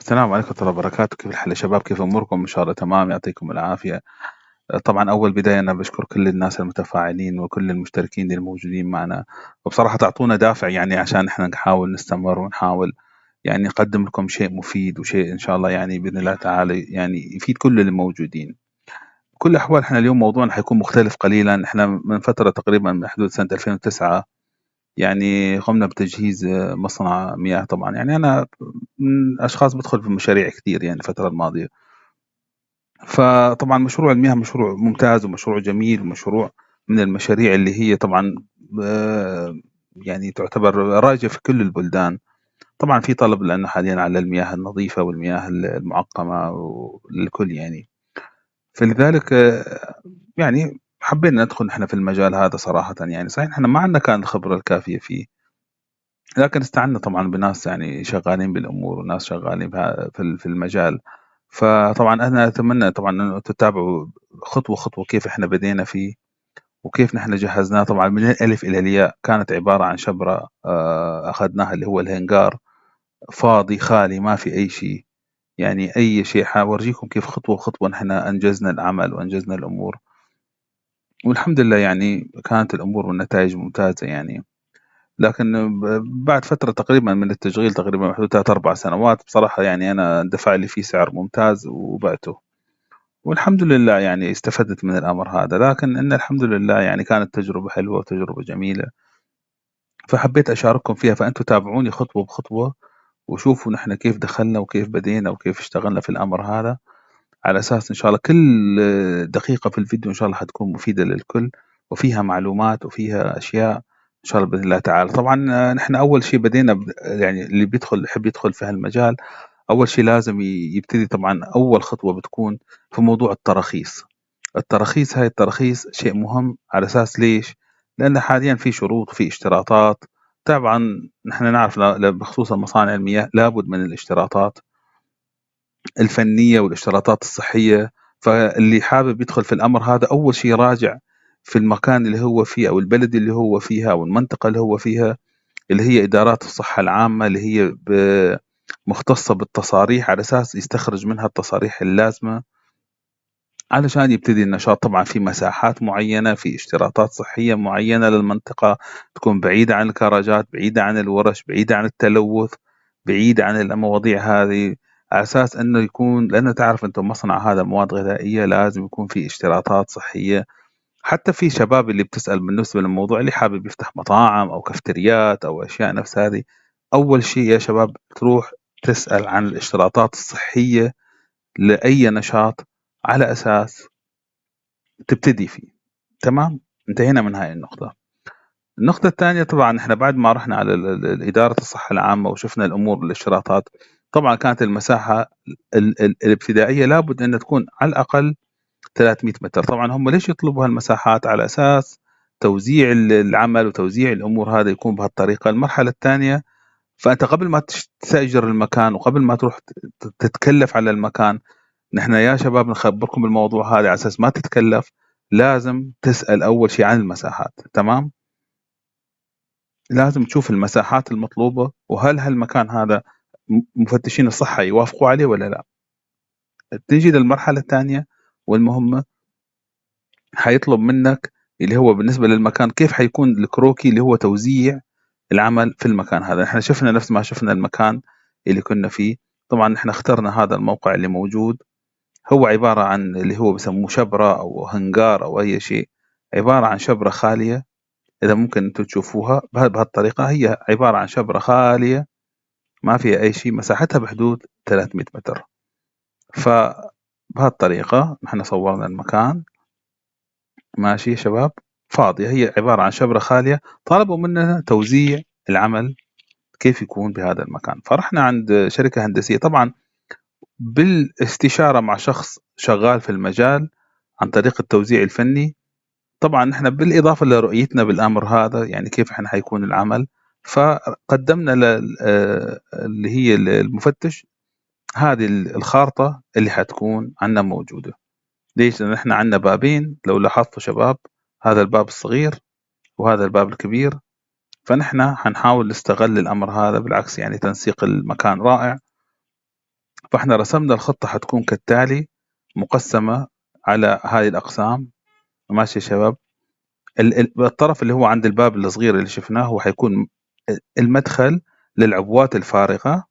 السلام عليكم ورحمة الله وبركاته. كيف الحال يا شباب؟ كيف أموركم؟ إن شاء الله تمام، يعطيكم العافية. طبعا أول بداية أنا بشكر كل الناس المتفاعلين وكل المشتركين الموجودين معنا، وبصراحة تعطونا دافع يعني عشان إحنا نحاول نستمر ونحاول يعني نقدم لكم شيء مفيد وشيء إن شاء الله يعني بإذن الله تعالى يعني يفيد كل الموجودين. بكل الأحوال إحنا اليوم موضوعنا حيكون مختلف قليلا. إحنا من فترة تقريبا من حدود سنة 2009 يعني قمنا بتجهيز مصنع مياه. طبعا يعني أنا من أشخاص بدخل في مشاريع كثير يعني الفترة الماضية، فطبعا مشروع المياه مشروع ممتاز ومشروع جميل ومشروع من المشاريع اللي هي طبعا آه، يعني تعتبر رائجة في كل البلدان. طبعا في طلب لأنه حاليا على المياه النظيفة والمياه المعقمة للكل يعني. فلذلك يعني حبينا ندخل نحن في المجال هذا صراحة. يعني صحيح احنا ما عندنا كان الخبرة الكافية فيه، لكن استعنا طبعا بناس يعني شغالين بالأمور وناس شغالين في المجال. فطبعا أنا أتمنى طبعا أن تتابعوا خطوة خطوة كيف إحنا بدينا فيه وكيف نحن جهزناه. طبعا من الألف إلى الياء كانت عبارة عن شبرة أخذناها اللي هو الهنجار، فاضي خالي ما في أي شيء. يعني أي شيء حورجيكم كيف خطوة خطوة نحن أنجزنا العمل وأنجزنا الأمور، والحمد لله يعني كانت الأمور والنتائج ممتازة يعني. لكن بعد فترة تقريبا من التشغيل تقريبا حدود 3 4 سنوات بصراحة يعني أنا دفع لي فيه سعر ممتاز وبعته، والحمد لله يعني استفدت من الأمر هذا. لكن إن الحمد لله يعني كانت تجربة حلوة وتجربة جميلة، فحبيت أشارككم فيها. فأنتم تابعوني خطوة بخطوة وشوفوا نحن كيف دخلنا وكيف بدينا وكيف اشتغلنا في الأمر هذا، على أساس إن شاء الله كل دقيقة في الفيديو إن شاء الله حتكون مفيدة للكل وفيها معلومات وفيها أشياء إن شاء الله بإذن الله تعالى. طبعا نحن أول شيء بدينا يعني اللي بيدخل يحب يدخل في هالمجال، أول شيء لازم يبتدي. طبعا أول خطوة بتكون في موضوع التراخيص. التراخيص، هاي التراخيص شيء مهم على أساس ليش؟ لأن حاليا في شروط وفي اشتراطات. طبعا نحن نعرف بخصوص المصانع المياه لابد من الاشتراطات الفنية والاشتراطات الصحية. فاللي حابب يدخل في الأمر هذا أول شيء راجع في المكان اللي هو فيه أو البلد اللي هو فيها أو المنطقة اللي هو فيها، اللي هي إدارات الصحة العامة اللي هي مختصة بالتصاريح، على أساس يستخرج منها التصاريح اللازمة علشان يبتدي النشاط. طبعا في مساحات معينة، في اشتراطات صحية معينة للمنطقة، تكون بعيدة عن الكراجات، بعيدة عن الورش، بعيدة عن التلوث، بعيدة عن المواضيع هذه، على أساس أنه يكون، لأنه تعرف أنت مصنع هذا مواد غذائية لازم يكون في اشتراطات صحية. حتى في شباب اللي بتسأل بالنسبة للموضوع اللي حابب يفتح مطاعم أو كافتريات أو أشياء نفس هذه، أول شيء يا شباب تروح تسأل عن الاشتراطات الصحية لأي نشاط على أساس تبتدي فيه. تمام، انتهينا من هاي النقطة. النقطة الثانية طبعا احنا بعد ما رحنا على إدارة الصحة العامة وشفنا الأمور الاشتراطات، طبعا كانت المساحة الابتدائية لابد أن تكون على الأقل 300 متر. طبعا هم ليش يطلبوا هالمساحات؟ على أساس توزيع العمل وتوزيع الأمور هذا يكون بهالطريقة. المرحلة الثانية، فأنت قبل ما تستأجر المكان وقبل ما تروح تتكلف على المكان، نحن يا شباب نخبركم بالموضوع هذا على أساس ما تتكلف. لازم تسأل أول شيء عن المساحات. تمام، لازم تشوف المساحات المطلوبة وهل هالمكان هذا مفتشين الصحة يوافقوا عليه ولا لا. تيجي للمرحلة الثانية والمهمة، حيطلب منك اللي هو بالنسبة للمكان كيف حيكون الكروكي اللي هو توزيع العمل في المكان هذا. احنا شفنا نفس ما شفنا المكان اللي كنا فيه. طبعا احنا اخترنا هذا الموقع اللي موجود، هو عبارة عن اللي هو بسموه شبرة أو هنجار أو أي شيء، عبارة عن شبرة خالية. إذا ممكن أنتم تشوفوها بهالطريقة، هي عبارة عن شبرة خالية ما فيها أي شيء، مساحتها بحدود 300 متر. فبهالطريقة نحن صورنا المكان ماشي يا شباب، فاضية، هي عبارة عن شبرة خالية. طلبوا مننا توزيع العمل كيف يكون بهذا المكان، فرحنا عند شركة هندسية طبعا بالاستشارة مع شخص شغال في المجال عن طريق التوزيع الفني. طبعا نحن بالإضافة لرؤيتنا بالأمر هذا يعني كيف احنا حيكون العمل، فقدمنا اللي هي المفتش هذه الخارطة اللي حتكون عندنا موجودة. ليش؟ لأن احنا عندنا بابين لو لاحظتوا شباب، هذا الباب الصغير وهذا الباب الكبير. فنحن حنحاول نستغل الأمر هذا، بالعكس يعني تنسيق المكان رائع. فإحنا رسمنا الخطة حتكون كالتالي مقسمة على هذه الأقسام. ماشي يا شباب. الطرف اللي هو عند الباب الصغير اللي شفناه هو حيكون المدخل للعبوات الفارغة.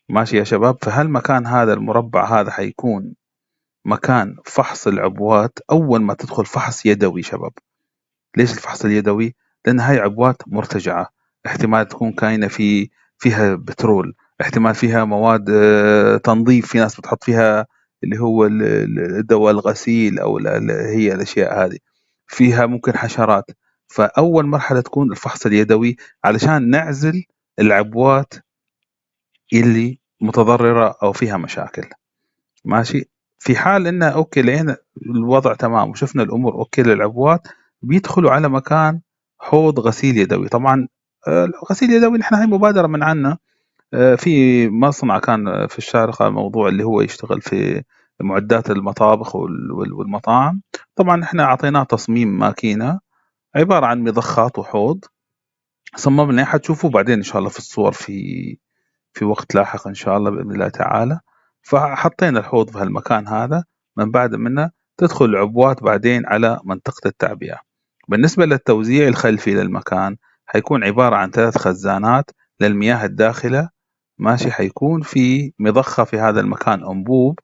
ماشي يا شباب. فهالمكان هذا المربع هذا حيكون مكان فحص العبوات. أول ما تدخل فحص يدوي شباب. ليش الفحص اليدوي؟ لأن هاي عبوات مرتجعة، احتمال تكون كاينة فيها بترول، احتمال فيها مواد تنظيف، في ناس بتحط فيها اللي هو دواء الغسيل أو هي الأشياء هذه، فيها ممكن حشرات. فأول مرحلة تكون الفحص اليدوي علشان نعزل العبوات اللي متضررة أو فيها مشاكل. ماشي. في حال إنه أوكي لقينا الوضع تمام وشفنا الأمور أوكي للعبوات، بيدخلوا على مكان حوض غسيل يدوي. طبعا الغسيل اليدوي نحن هاي مبادرة من عنا. في مصنع كان في الشارقة موضوع اللي هو يشتغل في معدات المطابخ والمطاعم. طبعا احنا اعطيناه تصميم ماكينة عبارة عن مضخات وحوض، صممنا حتشوفوه بعدين ان شاء الله في الصور في وقت لاحق إن شاء الله بإذن الله تعالى. فحطينا الحوض في هالمكان هذا، من بعد منه تدخل العبوات بعدين على منطقة التعبئة. بالنسبة للتوزيع الخلفي للمكان حيكون عبارة عن 3 خزانات للمياه الداخلة. ماشي. حيكون في مضخة في هذا المكان أنبوب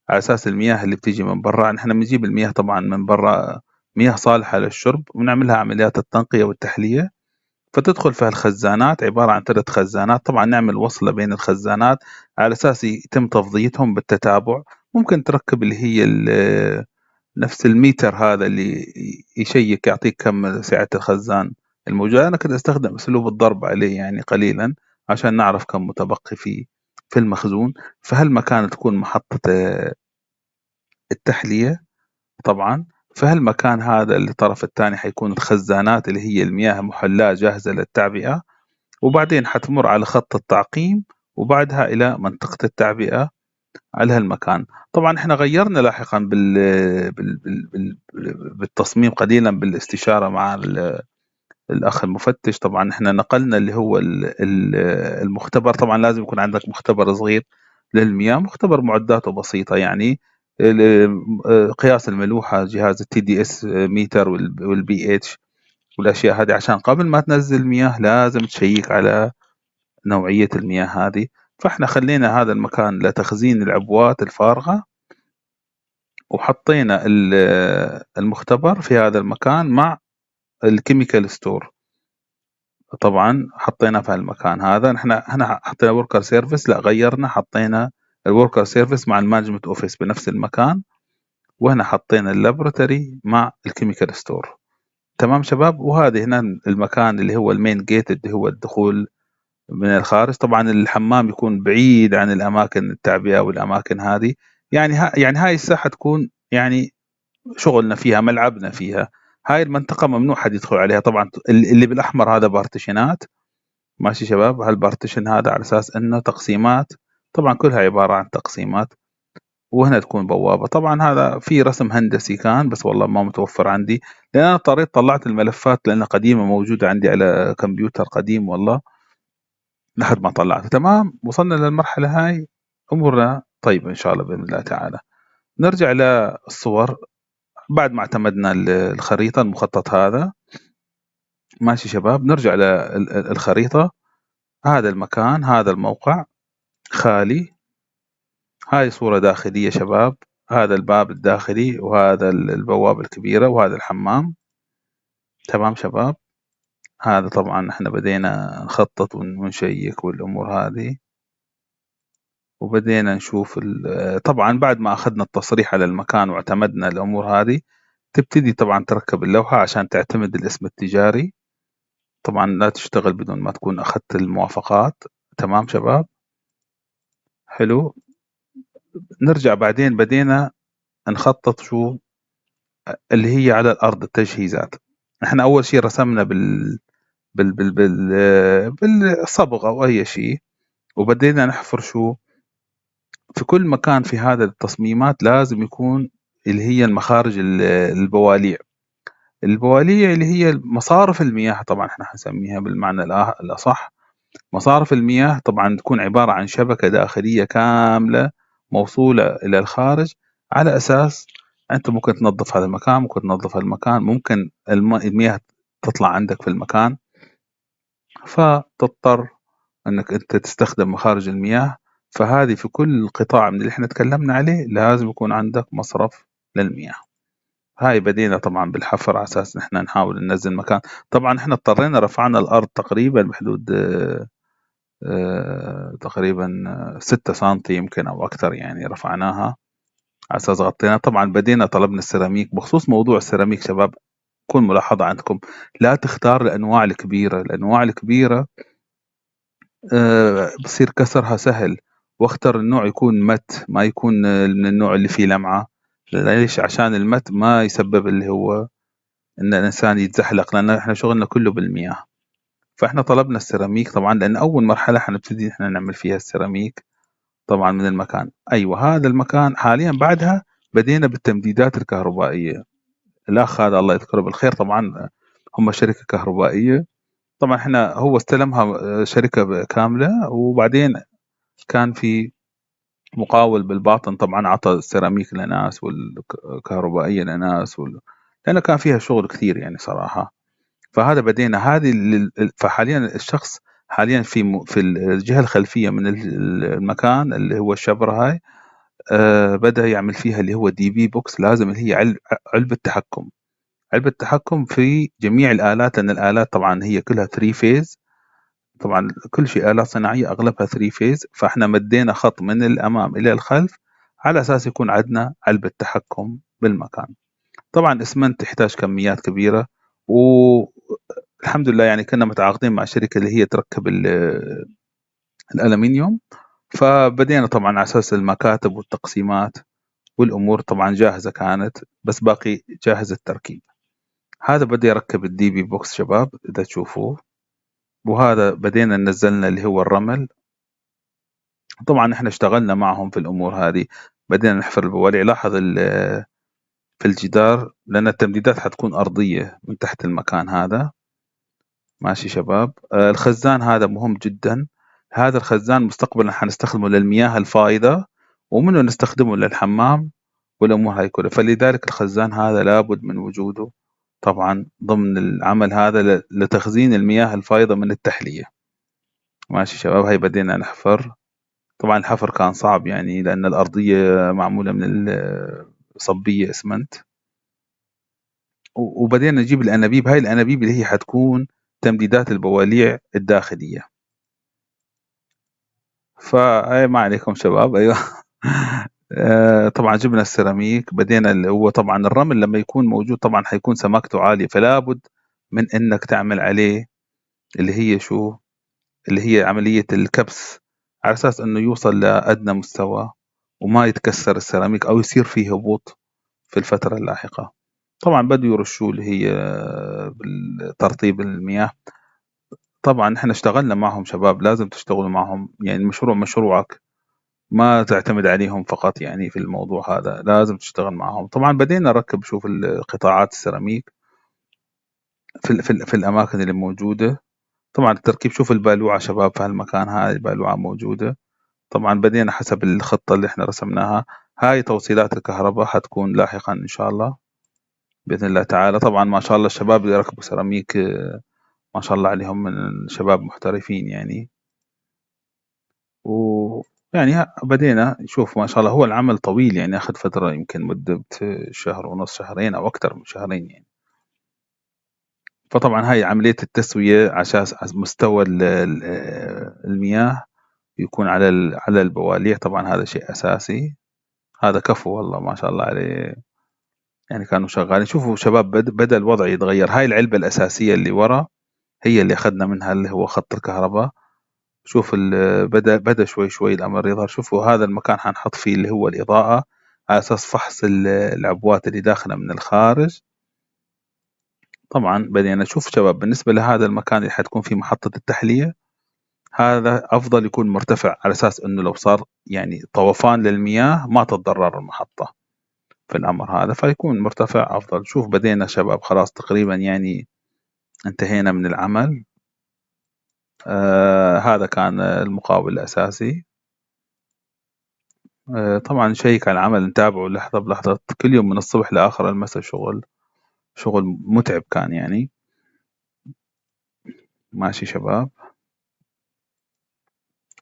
على أساس المياه اللي بتيجي من برا. نحن بنجيب المياه طبعا من برا، مياه صالحة للشرب، ونعملها عمليات التنقية والتحلية. فتدخل في الخزانات عبارة عن 3 خزانات. طبعا نعمل وصلة بين الخزانات على أساس يتم تفضيتهم بالتتابع. ممكن تركب اللي هي نفس الميتر هذا اللي يشيك يعطيك كم سعة الخزان الموجود. أنا كنت أستخدم أسلوب الضرب عليه يعني قليلا عشان نعرف كم متبقي في المخزون. فهالمكان تكون محطة التحلية طبعا. فهالمكان هذا الطرف الثاني حيكون الخزانات اللي هي المياه محلاة جاهزة للتعبئة، وبعدين حتمر على خط التعقيم وبعدها إلى منطقة التعبئة على هالمكان. طبعا احنا غيرنا لاحقا بالتصميم قليلا بالاستشارة مع الأخ المفتش. طبعا احنا نقلنا اللي هو المختبر. طبعا لازم يكون عندك مختبر صغير للمياه، مختبر معداته بسيطة يعني قياس الملوحة، جهاز التي دي اس ميتر والبي اتش والاشياء هذه، عشان قبل ما تنزل مياه لازم تشيك على نوعية المياه هذه. فاحنا خلينا هذا المكان لتخزين العبوات الفارغة، وحطينا المختبر في هذا المكان مع الكيميكال ستور. طبعا حطينا في المكان هذا. احنا حطينا وركر سيرفيس، لا غيرنا، حطينا الوركر سيرفيس مع المانجمنت اوفيس بنفس المكان، وهنا حطينا اللابوراتوري مع الكيميكال ستور. تمام شباب. وهذه هنا المكان اللي هو المين جيت اللي هو الدخول من الخارج. طبعا الحمام يكون بعيد عن الاماكن التعبئه والاماكن هذه. يعني هاي الساحه تكون يعني شغلنا فيها، ملعبنا فيها. هاي المنطقه ممنوع حد يدخل عليها. طبعا اللي بالاحمر هذا بارتيشنات. ماشي شباب. هالبارتيشن هذا على اساس انه تقسيمات، طبعا كلها عباره عن تقسيمات. وهنا تكون بوابه. طبعا هذا في رسم هندسي كان بس والله ما متوفر عندي، لان انا اضطريت طلعت الملفات لانها قديمه موجوده عندي على كمبيوتر قديم والله لحد ما طلعته. تمام. وصلنا للمرحلة هاي، أمورنا طيبة إن شاء الله بإذن الله تعالى. نرجع للصور بعد ما اعتمدنا الخريطة المخطط هذا. ماشي شباب. نرجع للخريطة. هذا المكان، هذا الموقع خالي. هاي صورة داخلية شباب. هذا الباب الداخلي، وهذا البوابة الكبيرة، وهذا الحمام. تمام شباب. هذا طبعا احنا بدينا نخطط ونشيك والأمور هذه، وبدينا نشوف طبعا بعد ما أخذنا التصريح على المكان واعتمدنا الأمور هذه، تبتدي طبعا تركب اللوحة عشان تعتمد الاسم التجاري. طبعا لا تشتغل بدون ما تكون أخذت الموافقات. تمام شباب. حلو. نرجع بعدين بدينا نخطط شو اللي هي على الأرض التجهيزات. احنا أول شيء رسمنا بالصبغة أو أي شيء، وبدينا نحفر شو في كل مكان في هذا التصميمات. لازم يكون اللي هي المخارج البواليع. البواليع اللي هي مصارف المياه طبعا احنا حنسميها بالمعنى الأصح. مصارف المياه طبعا تكون عبارة عن شبكة داخلية كاملة موصولة إلى الخارج، على أساس أنت ممكن تنظف هذا المكان، ممكن تنظف المكان، ممكن المياه تطلع عندك في المكان، فتضطر انك انت تستخدم مخارج المياه. فهذه في كل قطاع من اللي احنا تكلمنا عليه لازم يكون عندك مصرف للمياه. هاي بدينا طبعا بالحفر على اساس ان احنا نحاول ننزل مكان. طبعا احنا اضطرينا رفعنا الارض تقريبا بحدود تقريبا 6 سنتي يمكن او اكثر، يعني رفعناها على اساس غطينا. طبعا بدينا طلبنا السيراميك. بخصوص موضوع السيراميك شباب، كون ملاحظة عندكم، لا تختار الانواع الكبيرة. الانواع الكبيرة بصير كسرها سهل، واختر النوع يكون مت، ما يكون من النوع اللي فيه لمعة. ليش؟ عشان المت ما يسبب اللي هو ان الانسان يتزحلق، لان احنا شغلنا كله بالمياه. فاحنا طلبنا السيراميك طبعا، لان اول مرحلة حنبتدي احنا نعمل فيها السيراميك طبعا من المكان. ايوه هذا المكان حاليا بعدها بدينا بالتمديدات الكهربائية. الاخ هذا الله يذكره بالخير طبعا هم شركة كهربائية. طبعا احنا هو استلمها شركة كاملة، وبعدين كان في مقاول بالباطن طبعا عطى السيراميك لناس والكهربائية لناس لأنه كان فيها شغل كثير يعني صراحة. فهذا بدينا فحاليا الشخص حاليا في الجهة الخلفية من المكان اللي هو الشبرة هاي، بدأ يعمل فيها اللي هو دي بي بوكس. لازم اللي هي علبة تحكم، علبة تحكم في جميع الآلات، لأن الآلات طبعا هي كلها 3 فيز. طبعا كل شيء آلات صناعية أغلبها 3 فيز، فاحنا مدينا خط من الأمام إلى الخلف على أساس يكون عندنا علبة تحكم بالمكان. طبعا الإسمنت تحتاج كميات كبيرة، والحمد لله يعني كنا متعاقدين مع شركة اللي هي تركب الألمنيوم. فبدينا طبعا على أساس المكاتب والتقسيمات والأمور طبعا جاهزة كانت، بس باقي جاهز التركيب. هذا بدي يركب الدي بي بوكس شباب إذا تشوفوه. وهذا بدينا نزلنا اللي هو الرمل. طبعا احنا اشتغلنا معهم في الامور هذه، بدينا نحفر البواليع. لاحظ في الجدار، لان التمديدات حتكون ارضيه من تحت المكان هذا. ماشي شباب. الخزان هذا مهم جدا. هذا الخزان مستقبلا حنستخدمه للمياه الفائضه، ومنه نستخدمه للحمام والامور هاي كلها. فلذلك الخزان هذا لابد من وجوده طبعا ضمن العمل هذا لتخزين المياه الفائضه من التحليه. ماشي شباب. هاي بدينا نحفر. طبعا الحفر كان صعب يعني، لأن الأرضية معمولة من صبية إسمنت. وبدينا نجيب الأنابيب. هاي الأنابيب اللي هي حتكون تمديدات البواليع الداخلية. فهاي ما عليكم شباب. أيوه. طبعا جبنا السيراميك. بدينا اللي هو طبعا الرمل لما يكون موجود طبعا حيكون سماكته عالية، فلا بد من إنك تعمل عليه اللي هي شو، اللي هي عملية الكبس، على أساس إنه يوصل لأدنى مستوى وما يتكسر السيراميك أو يصير فيه هبوط في الفترة اللاحقة. طبعا بدوا يرشوا اللي هي بالترطيب المياه. طبعا احنا اشتغلنا معهم شباب، لازم تشتغلوا معهم يعني. المشروع مشروعك، ما تعتمد عليهم فقط يعني في الموضوع هذا، لازم تشتغل معهم. طبعا بدينا نركب شوف القطاعات السيراميك في الأماكن اللي موجودة. طبعا التركيب، شوف البالوعة شباب في هالمكان، هاي البالوعة موجودة. طبعا بدينا حسب الخطة اللي احنا رسمناها. هاي توصيلات الكهرباء حتكون لاحقا إن شاء الله بإذن الله تعالى. طبعا ما شاء الله الشباب اللي يركبوا سيراميك ما شاء الله عليهم من شباب محترفين يعني. ويعني بدينا نشوف ما شاء الله. هو العمل طويل يعني، أخذ فترة يمكن مدة شهر ونص، شهرين أو أكثر من شهرين يعني. فطبعا هاي عملية التسوية عشان على مستوى المياه يكون على البواليع. طبعا هذا شيء أساسي. هذا كفو والله ما شاء الله عليه، يعني كانوا شغالين. شوفوا شباب بدأ الوضع يتغير. هاي العلبة الأساسية اللي ورا هي اللي أخذنا منها اللي هو خط الكهرباء. شوف بدأ شوي شوي الأمر يظهر. شوفوا هذا المكان حنحط فيه اللي هو الإضاءة على أساس فحص العبوات اللي داخلة من الخارج. طبعا بدينا نشوف شباب بالنسبة لهذا المكان اللي حتكون فيه محطة التحلية، هذا أفضل يكون مرتفع على أساس إنه لو صار يعني طوفان للمياه ما تتضرر المحطة في الأمر هذا، فيكون مرتفع أفضل. شوف بدينا شباب خلاص تقريبا يعني انتهينا من العمل. هذا كان المقاول الأساسي. طبعا نشيك على العمل، نتابعه لحظة بلحظة كل يوم من الصبح لآخر المساء. شغل متعب كان يعني. ماشي شباب.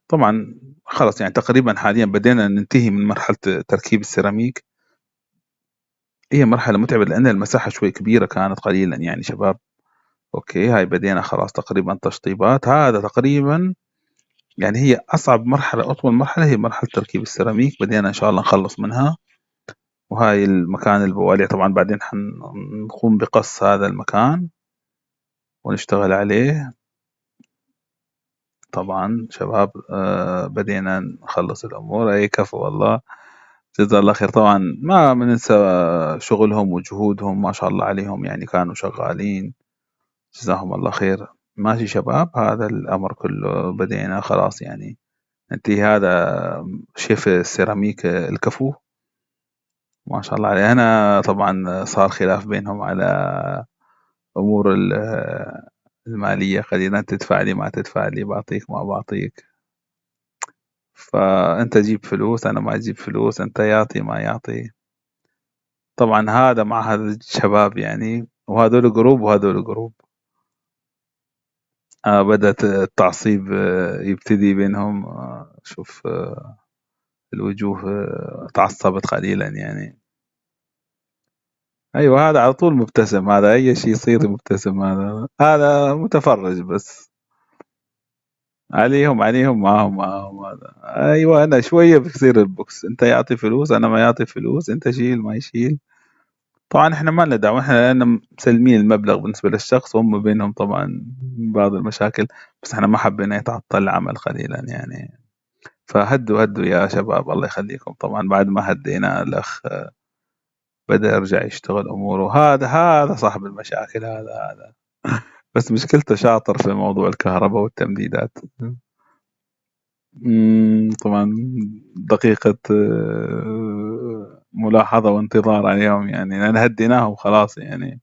طبعا خلص يعني تقريبا حاليا بدينا ننتهي من مرحلة تركيب السيراميك. هي مرحلة متعبة لأن المساحة شوي كبيرة كانت قليلا يعني شباب. أوكي، هاي بدينا خلاص تقريبا تشطيبات. هذا تقريبا يعني هي أصعب مرحلة، أطول مرحلة هي مرحلة تركيب السيراميك، بدينا إن شاء الله نخلص منها. وهاي المكان البواليع طبعا بعدين حنقوم بقص هذا المكان ونشتغل عليه. طبعا شباب بدينا نخلص الأمور. أي كفو والله، جزا الله خير. طبعا ما بننسى شغلهم وجهودهم، ما شاء الله عليهم يعني، كانوا شغالين، جزاهم الله خير. ماشي شباب، هذا الأمر كله بدينا خلاص يعني ننتهي. هذا شيف السيراميك الكفو ما شاء الله عليه. أنا طبعا صار خلاف بينهم على أمور المالية قليلا، أنت تدفع لي ما تدفع لي، بعطيك ما بعطيك، فأنت جيب فلوس أنا ما أجيب فلوس، أنت يعطي ما يعطي. طبعا هذا مع هذا الشباب يعني، وهذول جروب وهذول جروب. بدأت التعصيب يبتدي بينهم. شوف الوجوه تعصبت قليلا يعني. أيوة هذا على طول مبتسم، هذا أي شيء يصير مبتسم، هذا متفرج بس. عليهم معهم هذا. أيوة أنا شوية بكثير البوكس، أنت يعطي فلوس أنا ما يعطي فلوس، أنت شيل ما يشيل. طبعا احنا ما لنا دعوة، احنا لأن مسلمين المبلغ بالنسبة للشخص، وهم بينهم طبعا بعض المشاكل، بس احنا ما حبينا يتعطل العمل قليلا يعني. فهدوا يا شباب الله يخليكم. طبعا بعد ما هدينا الأخ بدأ يرجع يشتغل أموره. هذا صاحب المشاكل هذا بس مشكلته شاطر في موضوع الكهرباء والتمديدات. طبعا دقيقة ملاحظة وانتظار عليهم يعني، لأن هديناهم خلاص يعني.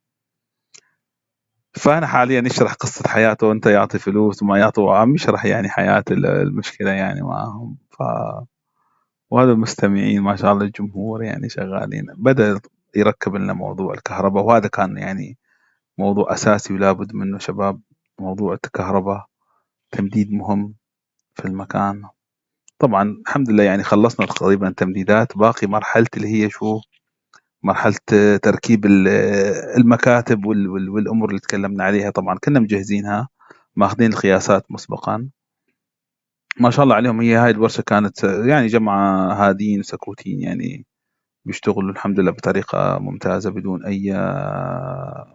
فأنا حاليا يشرح قصة حياته، وأنت يعطي فلوس وما يعطي، وعم يشرح يعني حياة المشكلة يعني معهم. وهذا المستمعين ما شاء الله الجمهور يعني شغالين. بدأ يركب لنا موضوع الكهرباء، وهذا كان يعني موضوع أساسي ولا بد منه شباب. موضوع الكهرباء تمديد مهم في المكان. طبعا الحمد لله يعني خلصنا تقريبا تمديدات، باقي مرحلة اللي هي شو، مرحلة تركيب المكاتب والأمور اللي تكلمنا عليها. طبعا كنا مجهزينها، ماخذين القياسات مسبقا. ما شاء الله عليهم. هي هاي الورشة كانت يعني جماعة هادين وسكوتين يعني، بيشتغلوا الحمد لله بطريقة ممتازة بدون أي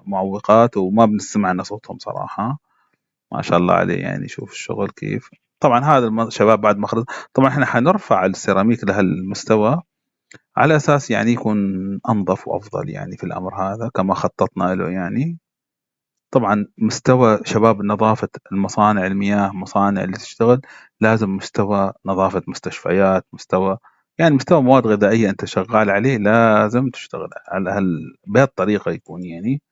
معوقات، وما بنسمع لنا صوتهم صراحة. ما شاء الله عليه يعني. شوف الشغل كيف. طبعا هذا الشباب بعد ما خلص، طبعا احنا حنرفع السيراميك لهالمستوى على أساس يعني يكون أنظف وأفضل يعني في الأمر هذا كما خططنا له يعني. طبعا مستوى شباب نظافة المصانع المياه، مصانع اللي تشتغل، لازم مستوى نظافة مستشفيات، مستوى يعني مستوى مواد غذائية أنت شغال عليه، لازم تشتغل على بهالطريقة يكون يعني.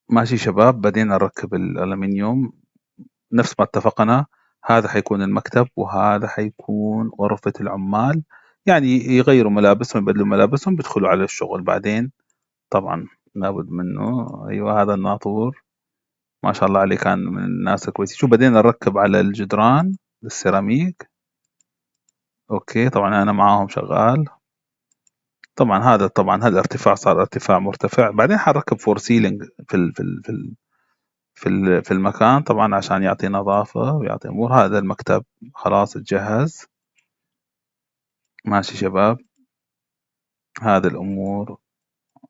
ماشي شباب، بدينا نركب الألمنيوم نفس ما اتفقنا. هذا حيكون المكتب، وهذا حيكون غرفة العمال، يعني يغيروا ملابسهم، يبدلوا ملابسهم، بيدخلوا على الشغل بعدين. طبعا لابد منه. أيوة هذا الناطور ما شاء الله عليه كان من الناس الكويسين. شو بدينا نركب على الجدران السيراميك. اوكي طبعا انا معاهم شغال. طبعا هذا ارتفاع، صار ارتفاع مرتفع. بعدين حنركب فور سيلينج في المكان طبعا عشان يعطي نظافة ويعطي امور. هذا المكتب خلاص اتجهز. ماشي شباب، هذه الامور.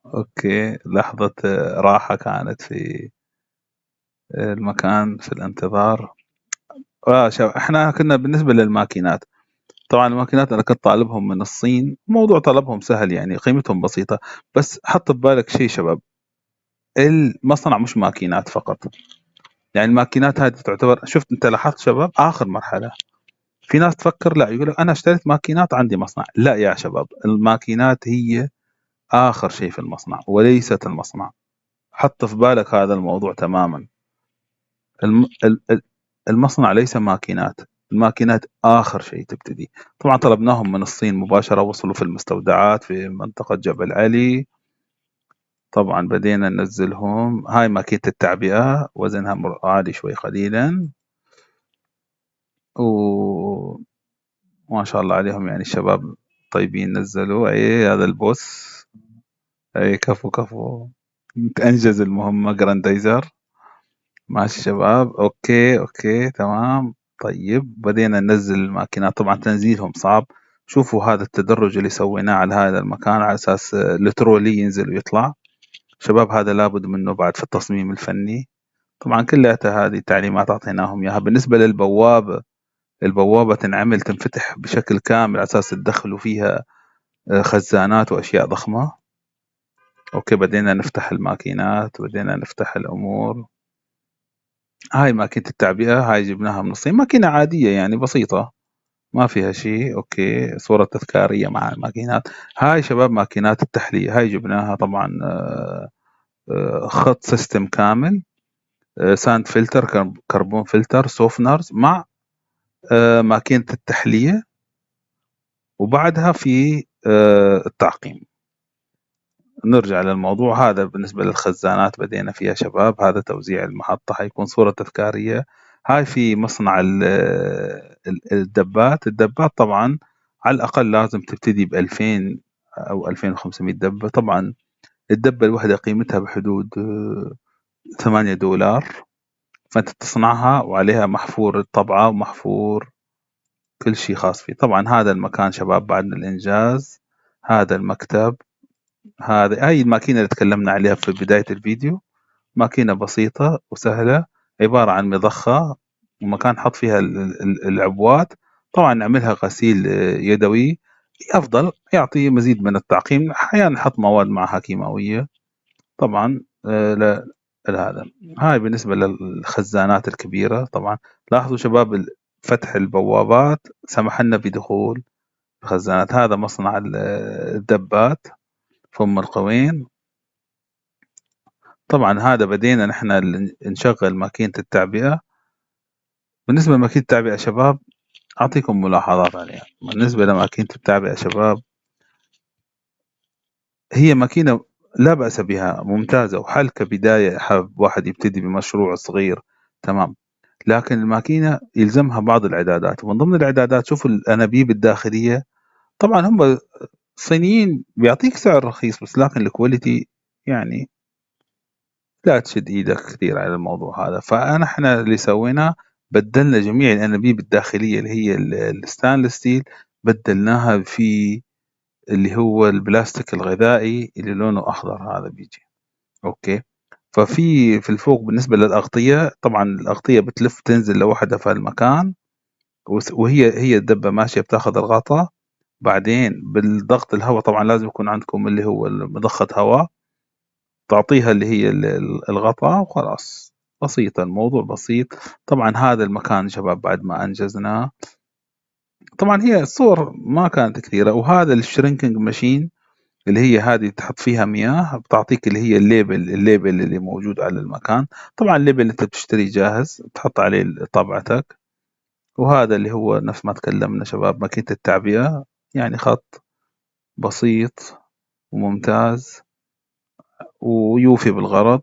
اوكي لحظة راحة كانت في المكان في الانتظار. احنا كنا بالنسبة للماكينات، طبعا الماكينات انا كنت طالبهم من الصين. موضوع طلبهم سهل يعني، قيمتهم بسيطة. بس حط ببالك شيء شباب، المصنع مش ماكينات فقط يعني. الماكينات هذه تعتبر، شفت انت لاحظت شباب اخر مرحلة. في ناس تفكر لا، يقول لك انا اشتريت ماكينات عندي مصنع. لا يا شباب، الماكينات هي اخر شيء في المصنع وليست المصنع. حط في بالك هذا الموضوع تماما. الم... ال- ال- المصنع ليس ماكينات، الماكينات آخر شيء تبتدي. طبعا طلبناهم من الصين مباشرة، وصلوا في المستودعات في منطقة جبل علي. طبعا بدينا ننزلهم. هاي ماكينة التعبئة، وزنها عالي شوي قليلا، وما شاء الله عليهم يعني الشباب طيبين. نزلوا اي هذا البوس. اي كفو كفو، انجز المهمة جراندايزر. ماشي شباب، اوكي اوكي تمام. طيب بدينا ننزل الماكينات، طبعا تنزيلهم صعب. شوفوا هذا التدرج اللي سويناه على هذا المكان على اساس الترولي ينزل ويطلع. شباب هذا لابد منه بعد في التصميم الفني. طبعا كلها هذه تعليمات اعطيناهم اياها. بالنسبة للبوابة، البوابة تنعمل تنفتح بشكل كامل على اساس تدخلوا فيها خزانات واشياء ضخمة. اوكي بدينا نفتح الماكينات، بدينا نفتح الامور. هاي ماكينة التعبئة، هاي جبناها من الصين، ماكينة عادية يعني بسيطة ما فيها شيء. اوكي صورة تذكارية مع الماكينات. هاي شباب ماكينات التحلية، هاي جبناها طبعا خط سيستم كامل، ساند فلتر، كربون فلتر، سوفنرز، مع ماكينة التحلية، وبعدها في التعقيم. نرجع للموضوع. هذا بالنسبة للخزانات بدينا فيها شباب. هذا توزيع المحطة، حيكون صورة تذكارية. هاي في مصنع الدبات. الدبات طبعا على الأقل لازم تبتدي ب2000 أو 2500 دبة. طبعا الدبة الواحدة قيمتها بحدود $8. فأنت تصنعها وعليها محفور الطبعة ومحفور كل شيء خاص فيه. طبعا هذا المكان شباب بعد الإنجاز. هذا المكتب. هاي الماكينة اللي تكلمنا عليها في بداية الفيديو. ماكينة بسيطة وسهلة، عبارة عن مضخة ومكان نحط فيها العبوات. طبعا نعملها غسيل يدوي أفضل، يعطي مزيد من التعقيم. أحيانا نحط مواد معها كيماوية طبعا. هذا. هاي بالنسبة للخزانات الكبيرة. طبعا لاحظوا شباب فتح البوابات سمح لنا بدخول الخزانات. هذا مصنع الدبات، فم القوين. طبعا هذا بدينا نحن نشغل ماكينة التعبئة. بالنسبة لماكينة التعبئة شباب أعطيكم ملاحظات عليها. بالنسبة لماكينة التعبئة شباب، هي ماكينة لا بأس بها، ممتازة وحل كبداية. حاب واحد يبتدي بمشروع صغير تمام، لكن الماكينة يلزمها بعض الإعدادات. ومن ضمن الإعدادات شوفوا الأنابيب الداخلية. طبعا هم الصينيين بيعطيك سعر رخيص، بس لكن الكواليتي يعني لا تشد ايدك كثير على الموضوع هذا. احنا اللي سويناه بدلنا جميع الانابيب الداخليه اللي هي الستانلس ستيل، بدلناها في اللي هو البلاستيك الغذائي اللي لونه اخضر. هذا بيجي اوكي. في الفوق بالنسبه للاغطيه، طبعا الاغطيه بتلف تنزل لوحدها في المكان، وهي الدبه ماشيه بتاخذ الغطاء. بعدين بالضغط الهواء، طبعا لازم يكون عندكم اللي هو مضخه هواء، تعطيها اللي هي الغطاء وخلاص. بسيطة، الموضوع بسيط. طبعا هذا المكان شباب بعد ما أنجزناه، طبعا هي الصور ما كانت كثيرة. وهذا الشرينكينج ماشين اللي هي هذه تحط فيها مياه، بتعطيك اللي هي الليبل اللي موجود على المكان. طبعا الليبل اللي انت بتشتري جاهز تحط عليه طابعتك. وهذا اللي هو نفس ما تكلمنا شباب ماكينة التعبئة، يعني خط بسيط وممتاز ويوفي بالغرض.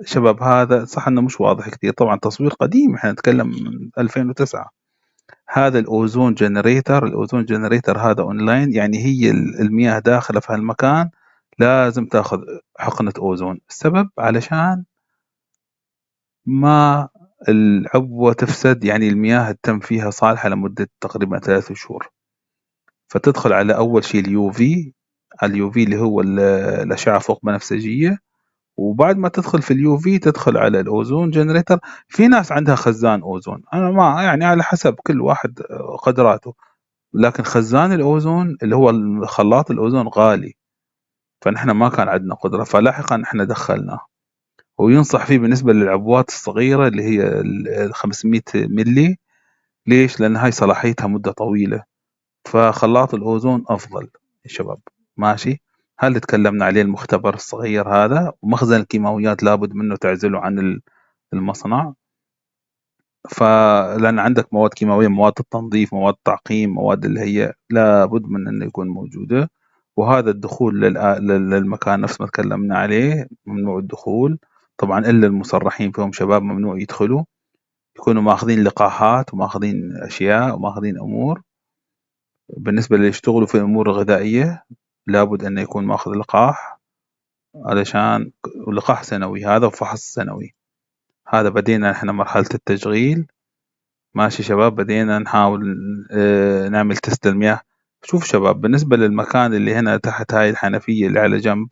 شباب هذا صح انه مش واضح كثير، طبعا تصوير قديم، احنا نتكلم من 2009. هذا الاوزون جنريتر. الاوزون جنريتر هذا اونلاين، يعني هي المياه داخله في هالمكان لازم تاخذ حقنة اوزون. السبب علشان ما العبوة تفسد، يعني المياه تتم فيها صالحة لمدة تقريبا 3 شهور. فتدخل على اول شيء اليو في، اليو في اللي هو الاشعة فوق بنفسجية. وبعد ما تدخل في اليو في تدخل على الاوزون جنريتر. في ناس عندها خزان اوزون، انا ما يعني على حسب كل واحد قدراته. لكن خزان الاوزون اللي هو خلاط الاوزون غالي، فنحن ما كان عندنا قدرة، فلاحقا احنا دخلناه. وينصح فيه بالنسبة للعبوات الصغيرة اللي هي ال 500 ملي. ليش؟ لان هاي صلاحيتها مدة طويلة، فخلاط الاوزون افضل يا شباب. ماشي. هل تكلمنا عليه المختبر الصغير هذا، ومخزن الكيماويات لابد منه تعزله عن المصنع. فلأن عندك مواد كيماوية، مواد التنظيف، مواد التعقيم، مواد اللي هي لابد من إنه يكون موجودة. وهذا الدخول للمكان نفس ما تكلمنا عليه ممنوع الدخول طبعا، إلا المصرحين فيهم شباب ممنوع يدخلوا، يكونوا ماخذين لقاحات وماخذين أشياء وماخذين أمور. بالنسبة اللي يشتغلوا في الأمور الغذائية لابد إنه يكون ماخذ لقاح، علشان لقاح سنوي هذا وفحص سنوي. هذا بدينا إحنا مرحلة التشغيل، ماشي شباب، بدينا نحاول نعمل تست المياه. شوف شباب، بالنسبة للمكان اللي هنا تحت هاي الحنفية اللي على جنب،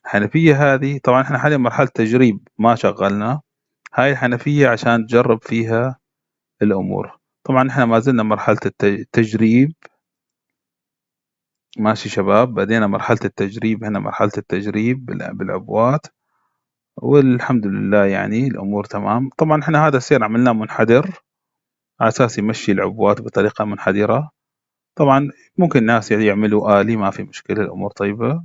الحنفية هذه طبعا احنا حاليا مرحلة تجريب ما شغلنا هاي الحنفية عشان تجرب فيها الأمور. طبعا احنا ما زلنا مرحلة التجريب، ماشي شباب، بدينا مرحلة التجريب هنا، مرحلة التجريب بالعبوات، والحمد لله يعني الأمور تمام. طبعا احنا هذا السير عملناه منحدر على أساس يمشي العبوات بطريقة منحدرة. طبعا ممكن ناس يعملوا آلي، ما في مشكلة، الأمور طيبة.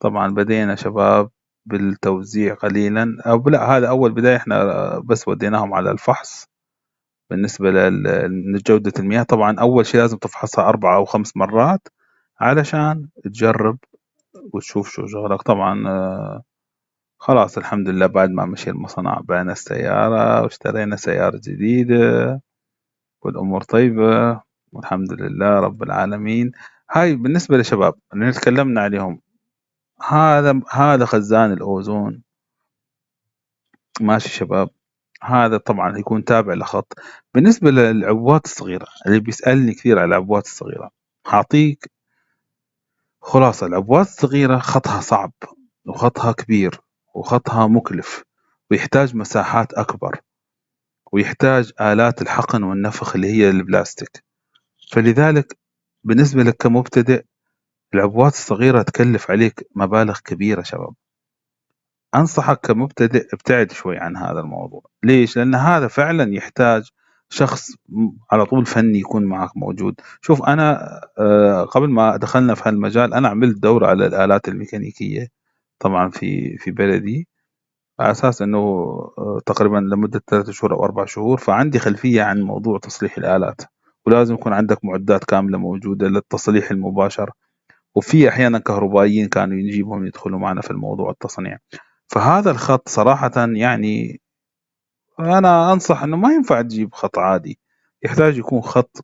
طبعا بدينا شباب بالتوزيع قليلا، أو لا، هذا أول بداية، احنا بس وديناهم على الفحص بالنسبة لجودة المياه. طبعا أول شيء لازم تفحصها 4 أو 5 مرات علشان تجرب وتشوف شو شغلك. طبعا خلاص الحمد لله، بعد ما مشي المصنع بعنا السيارة واشترينا سيارة جديدة والأمور طيبة والحمد لله رب العالمين. هاي بالنسبة لشباب اللي تكلمنا عليهم، هذا خزان الأوزون، ماشي شباب. هذا طبعا يكون تابع لخط. بالنسبة للعبوات الصغيرة، اللي بيسألني كثير على العبوات الصغيرة، هعطيك خلاصة. العبوات الصغيرة خطها صعب وخطها كبير وخطها مكلف ويحتاج مساحات أكبر ويحتاج آلات الحقن والنفخ اللي هي البلاستيك. فلذلك بالنسبة لك كمبتدئ العبوات الصغيرة تكلف عليك مبالغ كبيرة شباب. أنصحك كمبتدئ ابتعد شوي عن هذا الموضوع. ليش؟ لأن هذا فعلا يحتاج شخص على طول فني يكون معك موجود. شوف أنا قبل ما دخلنا في هالمجال أنا عملت دورة على الآلات الميكانيكية طبعا في بلدي، على أساس أنه تقريبا لمدة 3 شهور أو 4 شهور، فعندي خلفية عن موضوع تصليح الآلات. ولازم يكون عندك معدات كاملة موجودة للتصليح المباشر، وفي أحيانا كهربائيين كانوا نجيبهم يدخلوا معنا في الموضوع التصنيع. فهذا الخط صراحة يعني أنا أنصح أنه ما ينفع تجيب خط عادي، يحتاج يكون خط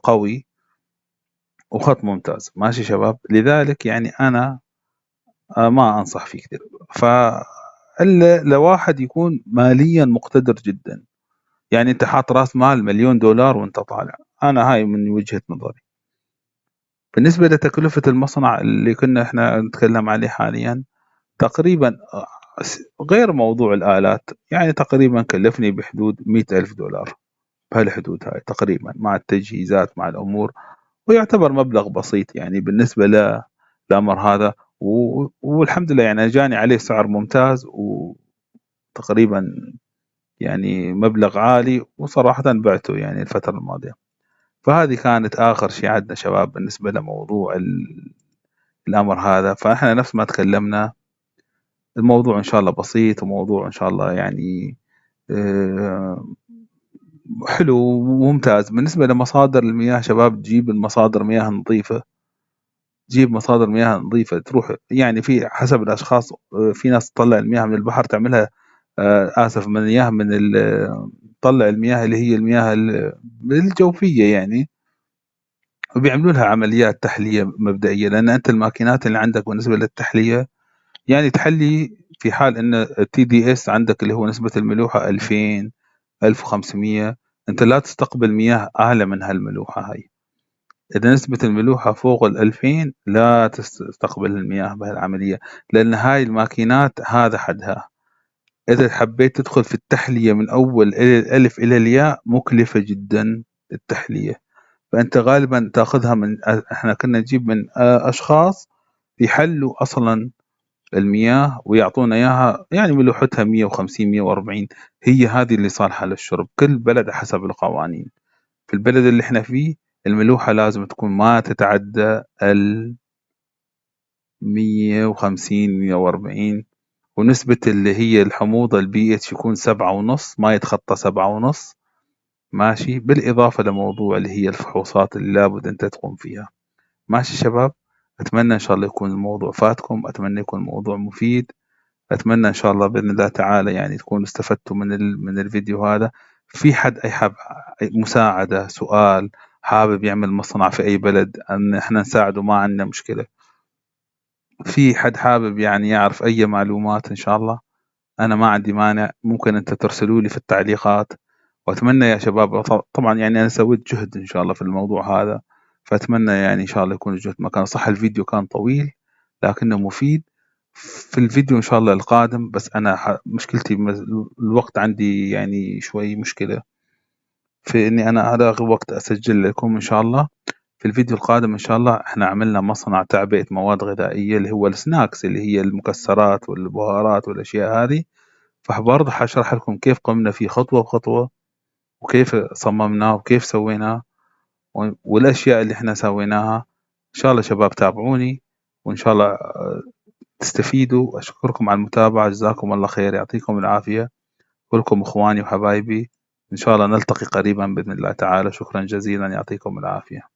قوي وخط ممتاز، ماشي شباب. لذلك يعني أنا ما أنصح فيه كثير. فإلا لواحد يكون ماليا مقتدر جدا، يعني أنت حاط رأس مال $1,000,000 وأنت طالع. أنا هاي من وجهة نظري. بالنسبة لتكلفة المصنع اللي كنا إحنا نتكلم عليه حاليا، تقريبا غير موضوع الآلات، يعني تقريبا كلفني بحدود $100,000، بهالحدود هاي تقريبا مع التجهيزات مع الأمور. ويعتبر مبلغ بسيط يعني بالنسبة للأمر هذا. والحمد لله يعني جاني عليه سعر ممتاز، وتقريبا يعني مبلغ عالي، وصراحة بعته يعني الفترة الماضية. فهذه كانت آخر شيء عندنا شباب بالنسبة لموضوع الأمر هذا. فإحنا نفس ما تكلمنا، الموضوع إن شاء الله بسيط، وموضوع إن شاء الله يعني آه، حلو وممتاز. بالنسبة لمصادر المياه شباب، تجيب المصادر مياه نظيفة، تجيب مصادر مياه نظيفة، تروح يعني في حسب الأشخاص. في ناس تطلع المياه من البحر تعملها آسف، من المياه تطلع المياه اللي هي المياه الجوفية يعني، وبيعملوا لها عمليات تحلية مبدئية. لأن أنت الماكينات اللي عندك بالنسبة للتحلية يعني تحلي في حال ان التي دي اس عندك اللي هو نسبة الملوحة 2000 1500، انت لا تستقبل مياه اعلى من هالملوحة هاي. اذا نسبة الملوحة فوق 2000 لا تستقبل المياه بهالعملية، لان هاي الماكينات هذا حدها. اذا حبيت تدخل في التحلية من اول الالف الى الياء مكلفة جدا التحلية. فانت غالبا تاخذها من، احنا كنا نجيب من اشخاص يحلوا اصلا المياه ويعطونا إياها يعني ملوحتها 150 140، هي هذه اللي صالحة للشرب. كل بلد حسب القوانين. في البلد اللي احنا فيه الملوحة لازم تكون ما تتعدى 150 140، ونسبة اللي هي الحموضة الPH يكون 7.5، ما يتخطى 7.5. ماشي، بالإضافة لموضوع اللي هي الفحوصات اللي لابد أنت تقوم فيها. ماشي شباب، أتمنى إن شاء الله يكون الموضوع فاتكم، أتمنى يكون الموضوع مفيد، أتمنى إن شاء الله بإذن الله تعالى يعني تكونوا استفدتوا من الفيديو هذا. في حد أي حاب مساعدة، سؤال، حابب يعمل مصنع في أي بلد أن إحنا نساعده، ما عندنا مشكلة. في حد حابب يعني يعرف أي معلومات إن شاء الله، أنا ما عندي مانع، ممكن أنت ترسلوا لي في التعليقات. وأتمنى يا شباب طبعا يعني أنا سويت جهد إن شاء الله في الموضوع هذا، فأتمنى يعني إن شاء الله يكون الجهد مكان صح. الفيديو كان طويل لكنه مفيد. في الفيديو إن شاء الله القادم، بس أنا مشكلتي الوقت عندي يعني شوي مشكلة في إني أنا ألاقي وقت أسجل لكم إن شاء الله. في الفيديو القادم إن شاء الله إحنا عملنا مصنع تعبئة مواد غذائية اللي هو السناكس، اللي هي المكسرات والبهارات والأشياء هذه. فبرضه حاشرح لكم كيف قمنا فيه خطوة بخطوة، وكيف صممناه وكيف سويناه، والأشياء اللي إحنا سويناها. إن شاء الله شباب تابعوني، وإن شاء الله تستفيدوا. أشكركم على المتابعة، جزاكم الله خير، يعطيكم العافية، كلكم إخواني وحبايبي. إن شاء الله نلتقي قريبا بإذن الله تعالى. شكرا جزيلا، يعطيكم العافية.